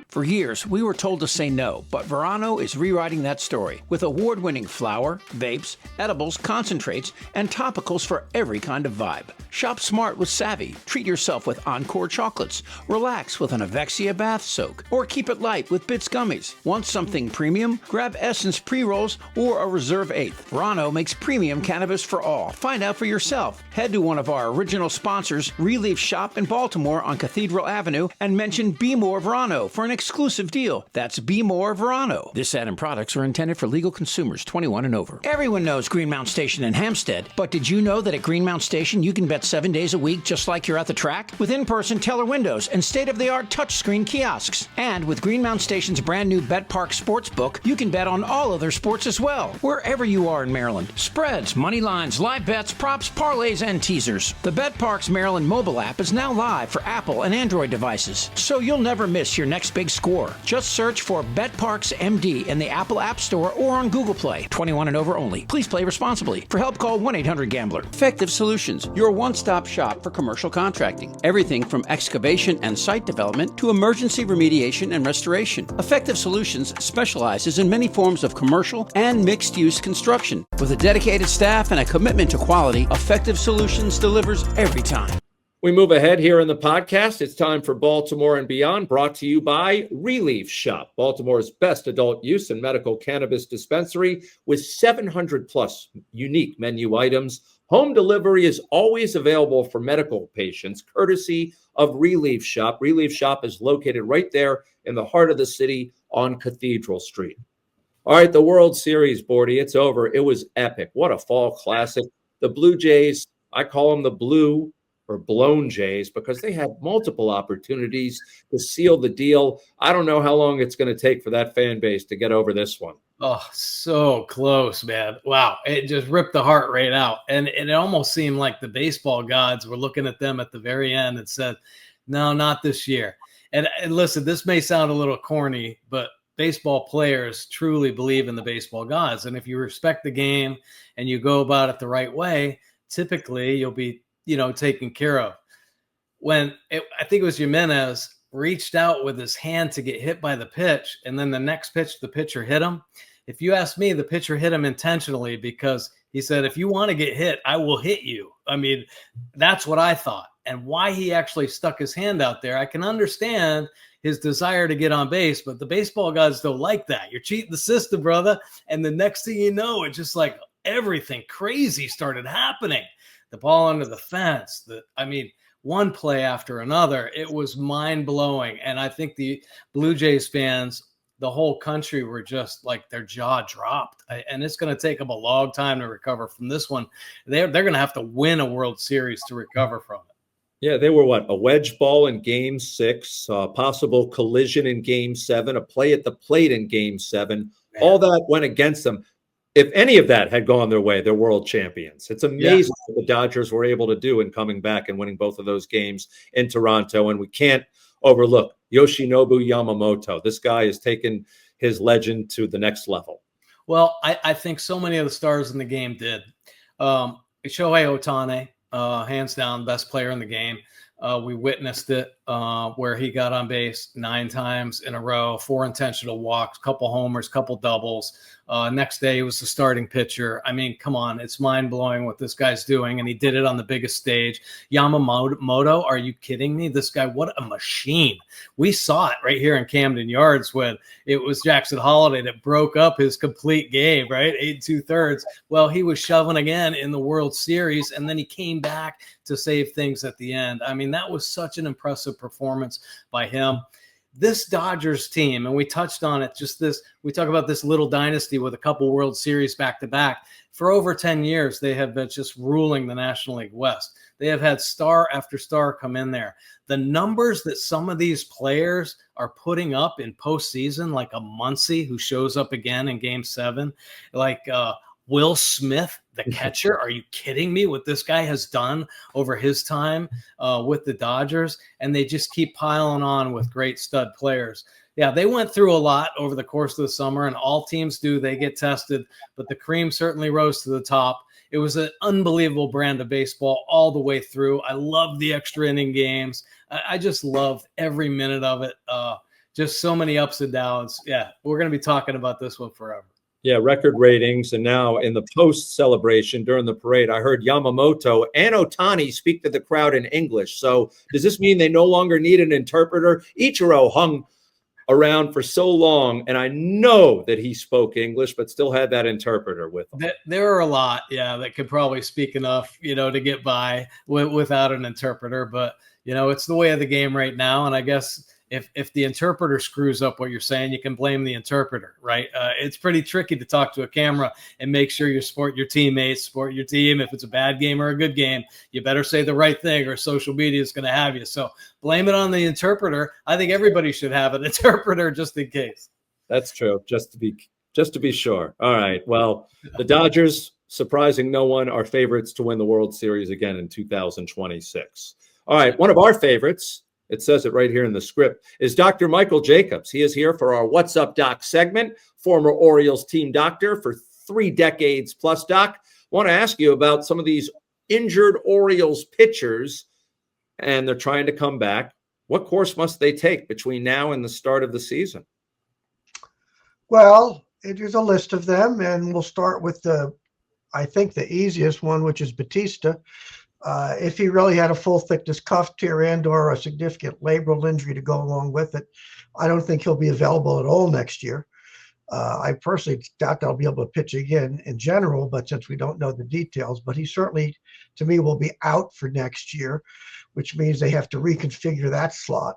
For years, we were told to say no, but Verano is rewriting that story with award-winning flour, vapes, edibles, concentrates, and topicals for every kind of vibe. Shop smart with Savvy. Treat yourself with Encore chocolates. Relax with an Avexia bath soak. Or keep it light with Bits gummies. Want something premium? Grab Essence pre-rolls or a Reserve 8th. Verano makes premium cannabis for all. Find out for yourself. Head to one of our original sponsors, Relief Shop in Baltimore on Cathedral Avenue, and mention Bmore Verano for an exclusive deal. That's Bmore Verano. This ad and products are intended for legal consumers 21 and over. Everyone knows Greenmount Station in Hampstead, but did you know that at Greenmount Station you can bet 7 days a week just like you're at the track? With in-person teller windows and state-of-the-art touchscreen kiosks. And with Greenmount Station's brand new Bet Park Sportsbook, you can bet on all other sports as well, wherever you are in Maryland. Spreads, money lines, live bets, props, parlays, and teasers. The Bet Parks Maryland mobile app is now live for Apple and Android devices, so you'll never miss your next big score. Just search for Bet Parks MD in the Apple App Store or on Google Play. 21 and over only. Please play responsibly. For help, call 1-800-GAMBLER. Effective Solutions, your one-stop shop for commercial contracting. Everything from excavation and site development to emergency remediation and restoration. Effective Solutions specializes in many forms of commercial and mixed-use construction. With a dedicated staff and a commitment to quality, Effective Solutions delivers every time. We move ahead here in the podcast. It's time for Baltimore and Beyond, brought to you by Relief Shop, Baltimore's best adult use and medical cannabis dispensary with 700 plus unique menu items. Home delivery is always available for medical patients, courtesy of Relief Shop. Relief Shop is located right there in the heart of the city on Cathedral Street. All right, the World Series, Bordy, it's over. It was epic. What a fall classic. The Blue Jays, I call them the Blue or Blown Jays, because they had multiple opportunities to seal the deal. I don't know how long it's going to take for that fan base to get over this one. Oh, so close, man. Wow. It just ripped the heart rate out. And it almost seemed like the baseball gods were looking at them at the very end and said, no, not this year. And listen, this may sound a little corny, but baseball players truly believe in the baseball gods. And if you respect the game and you go about it the right way, typically you'll be taken care of. I think it was Jimenez reached out with his hand to get hit by the pitch, and then the next pitch, the pitcher hit him. If you ask me, the pitcher hit him intentionally because He said, if you want to get hit, I will hit you. I mean, that's what I thought. And why he actually stuck his hand out there, I can understand his desire to get on base, but the baseball gods don't like that. You're cheating the system, brother. And the next thing you know, it's just like everything crazy started happening. The ball under the fence, one play after another. It was mind-blowing. And I think the Blue Jays fans, the whole country, were just like their jaw dropped. And it's going to take them a long time to recover from this one. They're going to have to win a World Series to recover from it. Yeah, they were a wedge ball in Game 6, possible collision in Game 7, a play at the plate in Game 7. Man. All that went against them. If any of that had gone their way, they're world champions. It's amazing what the Dodgers were able to do in coming back and winning both of those games in Toronto. And we can't overlook Yoshinobu Yamamoto. This guy has taken his legend to the next level. Well, I think so many of the stars in the game did. Shohei Ohtani, hands down, best player in the game. We witnessed it where he got on base 9 times in a row, 4 intentional walks, couple homers, couple doubles. Next day, he was the starting pitcher. I mean, come on. It's mind-blowing what this guy's doing, and he did it on the biggest stage. Yamamoto, are you kidding me? This guy, what a machine. We saw it right here in Camden Yards when it was Jackson Holliday that broke up his complete game, right? 8 2/3. Well, he was shoving again in the World Series, and then he came back to save things at the end. I mean, that was such an impressive performance by him. This Dodgers team, and we touched on it, we talk about this little dynasty with a couple World Series back to back. For over 10 years, they have been just ruling the National League West. They have had star after star come in there. The numbers that some of these players are putting up in postseason, like a Muncy who shows up again in Game 7, like Will Smith, the catcher. Are you kidding me? What this guy has done over his time with the Dodgers, and they just keep piling on with great stud players. Yeah, they went through a lot over the course of the summer, and all teams do. They get tested, but the cream certainly rose to the top. It was an unbelievable brand of baseball all the way through. I love the extra inning games. I just loved every minute of it. Just so many ups and downs. Yeah, we're going to be talking about this one forever. Yeah, record ratings. And now in the post celebration during the parade, I heard Yamamoto and Ohtani speak to the crowd in English. So does this mean they no longer need an interpreter? Ichiro hung around for so long, and I know that he spoke English, but still had that interpreter with him. There are a lot, that could probably speak enough, to get by without an interpreter. But, it's the way of the game right now. And I guess if the interpreter screws up what you're saying, you can blame the interpreter, right? It's pretty tricky to talk to a camera and make sure you support your teammates, support your team. If it's a bad game or a good game, you better say the right thing or social media is going to have you. So blame it on the interpreter. I think everybody should have an interpreter just in case. That's true. Just to be sure. All right. Well, the Dodgers, surprising no one, are favorites to win the World Series again in 2026. All right. One of our favorites, it says it right here in the script, is Dr. Michael Jacobs. He is here for our What's Up, Doc segment, former Orioles team doctor for 3 decades plus. Doc, I want to ask you about some of these injured Orioles pitchers, and they're trying to come back. What course must they take between now and the start of the season? Well, there's a list of them, and we'll start with I think the easiest one, which is Batista. If he really had a full thickness cuff tear and or a significant labral injury to go along with it, I don't think he'll be available at all next year. I personally doubt they'll be able to pitch again in general, but since we don't know the details, but he certainly, to me, will be out for next year, which means they have to reconfigure that slot.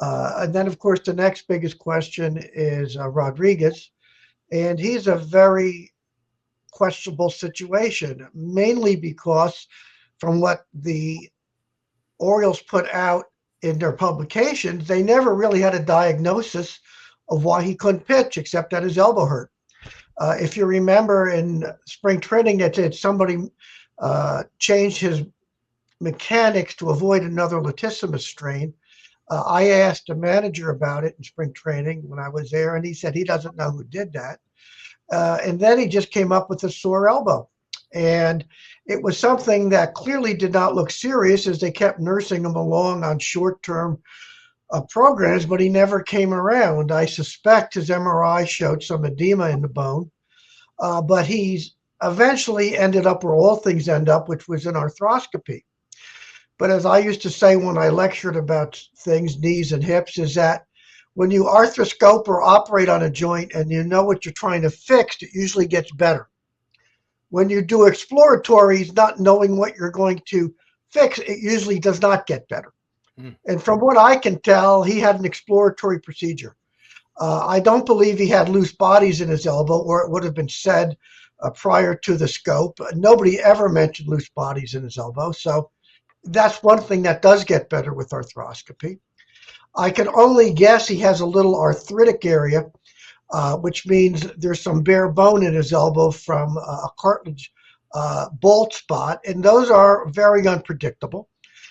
And then, of course, the next biggest question is Rodriguez, and he's a very questionable situation, mainly because from what the Orioles put out in their publications, they never really had a diagnosis of why he couldn't pitch, except that his elbow hurt. If you remember in spring training, that said somebody changed his mechanics to avoid another latissimus strain. I asked a manager about it in spring training when I was there, and he said he doesn't know who did that. And then he just came up with a sore elbow. And it was something that clearly did not look serious, as they kept nursing him along on short-term programs, but he never came around. I suspect his MRI showed some edema in the bone, but he's eventually ended up where all things end up, which was in arthroscopy. But as I used to say when I lectured about things, knees and hips, is that when you arthroscope or operate on a joint and you know what you're trying to fix, it usually gets better. When you do exploratories, not knowing what you're going to fix, it usually does not get better. And from what I can tell, he had an exploratory procedure. I don't believe he had loose bodies in his elbow, or it would have been said prior to the scope. Nobody ever mentioned loose bodies in his elbow. So that's one thing that does get better with arthroscopy. I can only guess he has a little arthritic area, which means there's some bare bone in his elbow from a cartilage bald spot, and those are very unpredictable.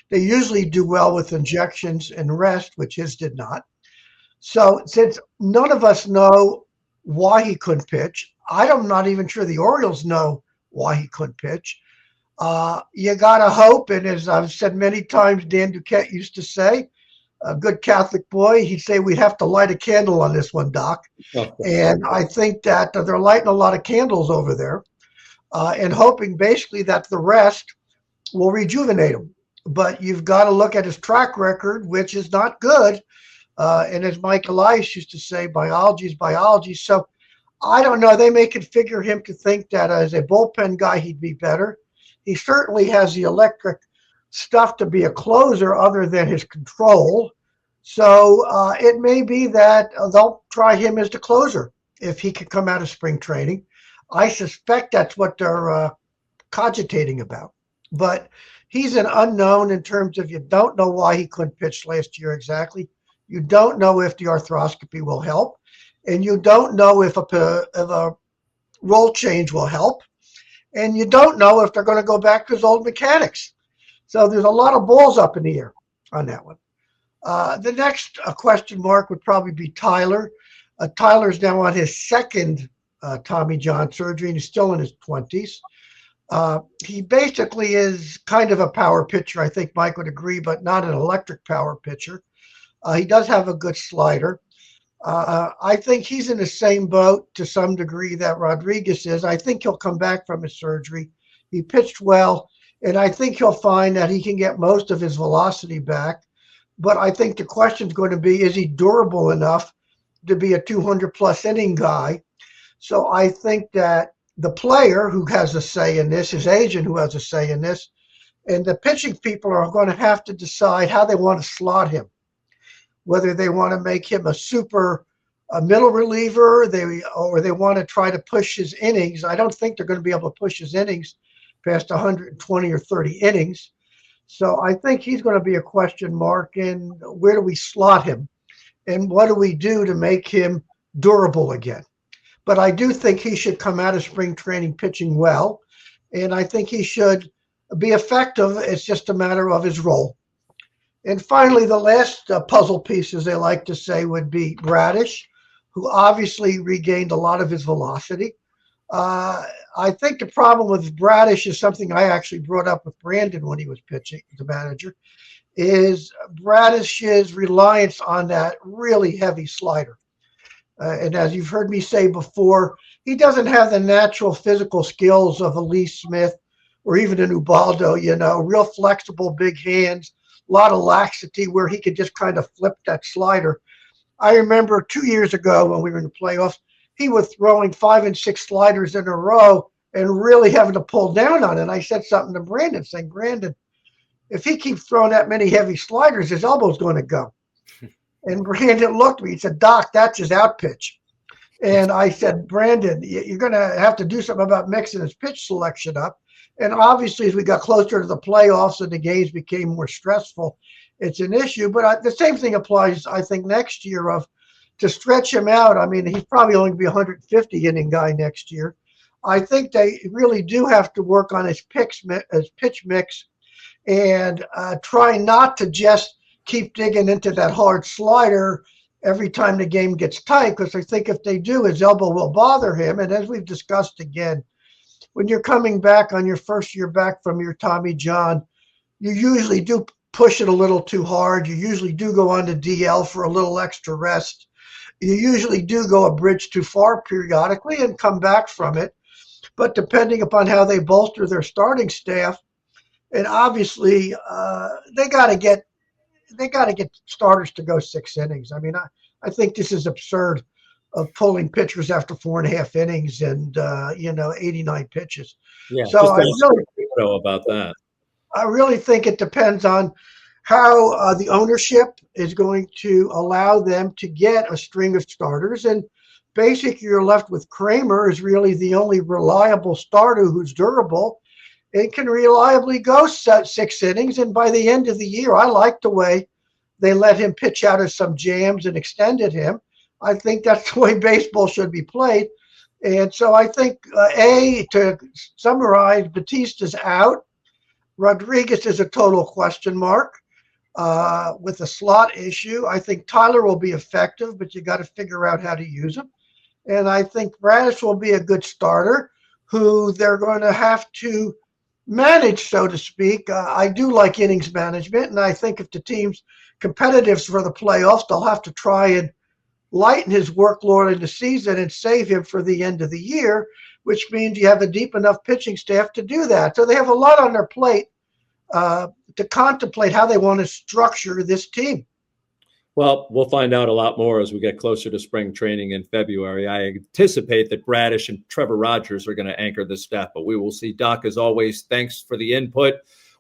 They usually do well with injections and rest, which his did not. So since none of us know why he couldn't pitch, I'm not even sure the Orioles know why he couldn't pitch. You got to hope, and as I've said many times, Dan Duquette used to say, a good Catholic boy, he'd say, we'd have to light a candle on this one, Doc. And I think that they're lighting a lot of candles over there and hoping basically that the rest will rejuvenate him. But you've got to look at his track record, which is not good. And as Mike Elias used to say, biology is biology. So I don't know. They may configure him to think that as a bullpen guy, he'd be better. He certainly has the electric stuff to be a closer other than his control. So it may be that they'll try him as the closer if he could come out of spring training. I suspect that's what they're cogitating about. But he's an unknown in terms of you don't know why he couldn't pitch last year exactly. You don't know if the arthroscopy will help. And you don't know if a role change will help. And you don't know if they're going to go back to his old mechanics. So there's a lot of balls up in the air on that one. The next question mark would probably be Tyler. Tyler's now on his second Tommy John surgery, and he's still in his 20s. He basically is kind of a power pitcher, I think Mike would agree, but not an electric power pitcher. He does have a good slider. I think he's in the same boat to some degree that Rodriguez is. I think he'll come back from his surgery. He pitched well, and I think he'll find that he can get most of his velocity back. But I think the question is going to be, is he durable enough to be a 200-plus inning guy? So I think that the player who has a say in this, his agent who has a say in this, and the pitching people are going to have to decide how they want to slot him. Whether they want to make him a middle reliever, or they want to try to push his innings. I don't think they're going to be able to push his innings past 120 or 30 innings. So I think he's going to be a question mark. And where do we slot him? And what do we do to make him durable again? But I do think he should come out of spring training pitching well. And I think he should be effective. It's just a matter of his role. And finally, the last puzzle piece, as they like to say, would be Bradish, who obviously regained a lot of his velocity. I think the problem with Bradish is something I actually brought up with Brandon when he was pitching, the manager, is Bradish's reliance on that really heavy slider. And as you've heard me say before, he doesn't have the natural physical skills of a Lee Smith or even an Ubaldo, real flexible, big hands, a lot of laxity where he could just kind of flip that slider. I remember 2 years ago when we were in the playoffs, he was throwing 5 and 6 sliders in a row and really having to pull down on it. And I said something to Brandon saying, Brandon, if he keeps throwing that many heavy sliders, his elbow's going to go. And Brandon looked at me. He said, Doc, that's his out pitch. And I said, Brandon, you're going to have to do something about mixing his pitch selection up. And obviously, as we got closer to the playoffs and the games became more stressful, it's an issue. But the same thing applies, I think, next year to stretch him out. I mean, he's probably only going to be a 150 inning guy next year. I think they really do have to work on his pitch mix and try not to just keep digging into that hard slider every time the game gets tight, because I think if they do, his elbow will bother him. And as we've discussed again, when you're coming back on your first year back from your Tommy John, you usually do push it a little too hard. You usually do go on to DL for a little extra rest. You usually do go a bridge too far periodically and come back from it. but depending upon how they bolster their starting staff, and obviously they got to get starters to go 6 innings. I mean, I think this is absurd of pulling pitchers after 4.5 innings and 89 pitches. Yeah, so I really know about that. I really think it depends on how the ownership is going to allow them to get a string of starters. And basically, you're left with Kramer is really the only reliable starter who's durable and can reliably go 6 innings. And by the end of the year, I like the way they let him pitch out of some jams and extended him. I think that's the way baseball should be played. And so I think, to summarize, Batista's out. Rodriguez is a total question mark with a slot issue. I think Tyler will be effective, but you got to figure out how to use him. And I think Bradish will be a good starter who they're going to have to manage, so to speak. I do like innings management, and I think if the team's competitive for the playoffs, they'll have to try and lighten his workload in the season and save him for the end of the year, which means you have a deep enough pitching staff to do that. So they have a lot on their plate to contemplate how they want to structure this team. Well, we'll find out a lot more as we get closer to spring training in February. I anticipate that Bradish and Trevor Rogers are going to anchor the staff, but we will see. Doc, as always, thanks for the input.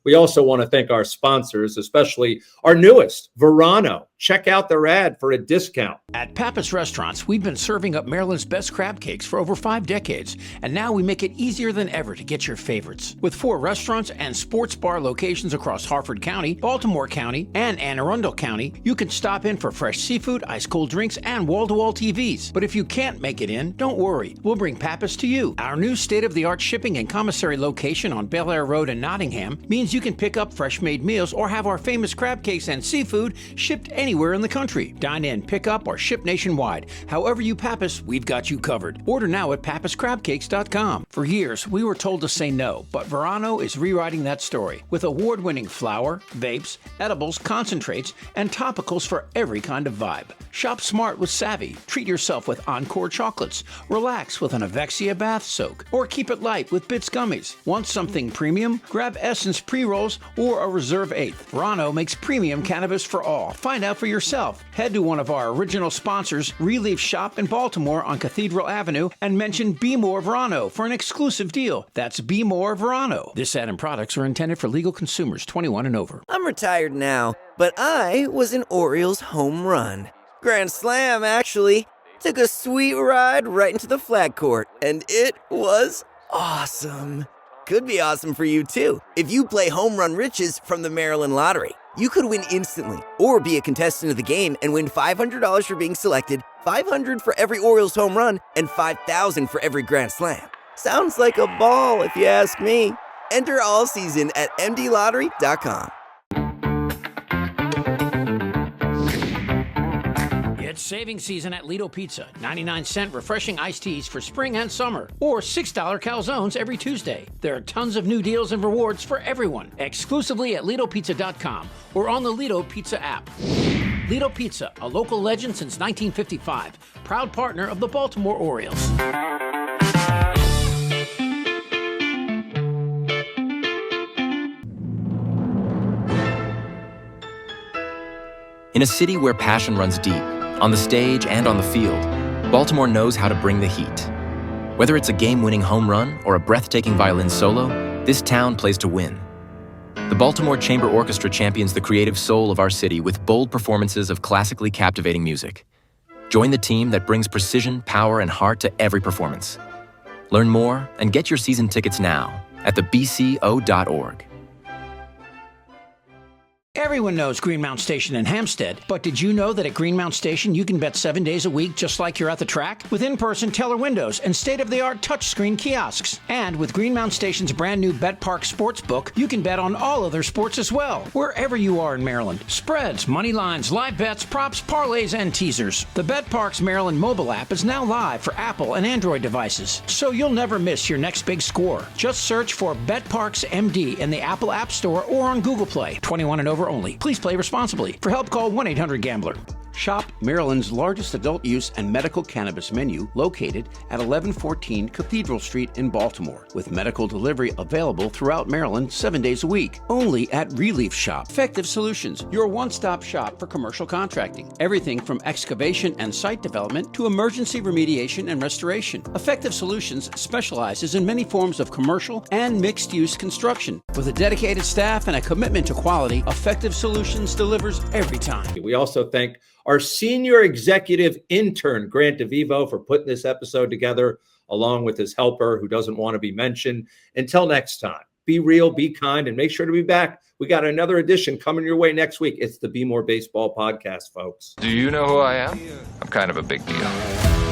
We also want to thank our sponsors, especially our newest, Verano. Check out their ad for a discount. At Pappas Restaurants, we've been serving up Maryland's best crab cakes for over 5 decades, and now we make it easier than ever to get your favorites. With 4 restaurants and sports bar locations across Harford County, Baltimore County, and Anne Arundel County, you can stop in for fresh seafood, ice-cold drinks, and wall-to-wall TVs. But if you can't make it in, don't worry. We'll bring Pappas to you. Our new state-of-the-art shipping and commissary location on Bel Air Road in Nottingham means you can pick up fresh-made meals or have our famous crab cakes and seafood shipped anywhere in the country. Dine in, pick up, or ship nationwide. However you Pappas, we've got you covered. Order now at pappascrabcakes.com. For years, we were told to say no, but Verano is rewriting that story with award-winning flour, vapes, edibles, concentrates, and topicals for every kind of vibe. Shop smart with Savvy. Treat yourself with Encore chocolates. Relax with an Avexia bath soak. Or keep it light with Bits gummies. Want something premium? Grab Essence pre-rolls or a Reserve 8th. Verano makes premium cannabis for all. Find out for yourself. Head to one of our original sponsors, Relief Shop in Baltimore on Cathedral Avenue, and mention Bmore Verano for an exclusive deal. That's Bmore Verano. This ad and products are intended for legal consumers 21 and over. I'm retired now, but I was an Orioles home run. Grand slam, actually. Took a sweet ride right into the flag court, and it was awesome. Could be awesome for you, too. If you play Home Run Riches from the Maryland Lottery, you could win instantly or be a contestant of the game and win $500 for being selected, $500 for every Orioles home run, and $5,000 for every Grand Slam. Sounds like a ball if you ask me. Enter all season at mdlottery.com. It's saving season at Lido Pizza. 99-cent refreshing iced teas for spring and summer, or $6 calzones every Tuesday. There are tons of new deals and rewards for everyone, exclusively at LidoPizza.com or on the Lido Pizza app. Lido Pizza, a local legend since 1955, proud partner of the Baltimore Orioles. In a city where passion runs deep, on the stage and on the field, Baltimore knows how to bring the heat. Whether it's a game-winning home run or a breathtaking violin solo, this town plays to win. The Baltimore Chamber Orchestra champions the creative soul of our city with bold performances of classically captivating music. Join the team that brings precision, power, and heart to every performance. Learn more and get your season tickets now at thebco.org. Everyone knows Greenmount Station in Hampstead, but did you know that at Greenmount Station you can bet 7 days a week just like you're at the track? With in-person teller windows and state-of-the-art touchscreen kiosks. And with Greenmount Station's brand new Bet Park Sportsbook, you can bet on all other sports as well, wherever you are in Maryland. Spreads, money lines, live bets, props, parlays, and teasers. The Bet Parks Maryland mobile app is now live for Apple and Android devices, so you'll never miss your next big score. Just search for Bet Parks MD in the Apple App Store or on Google Play. 21 and over only. Please play responsibly. For help, call 1-800-GAMBLER. Shop Maryland's largest adult use and medical cannabis menu located at 1114 Cathedral Street in Baltimore, with medical delivery available throughout Maryland 7 days a week. Only at Relief Shop. Effective Solutions, your one-stop shop for commercial contracting. Everything from excavation and site development to emergency remediation and restoration. Effective Solutions specializes in many forms of commercial and mixed-use construction. With a dedicated staff and a commitment to quality, Effective Solutions delivers every time. We also thank our senior executive intern, Grant DeVivo, for putting this episode together, along with his helper who doesn't want to be mentioned. Until next time, be real, be kind, and make sure to be back. We got another edition coming your way next week. It's the Bmore Baseball Podcast, folks. Do you know who I am? I'm kind of a big deal.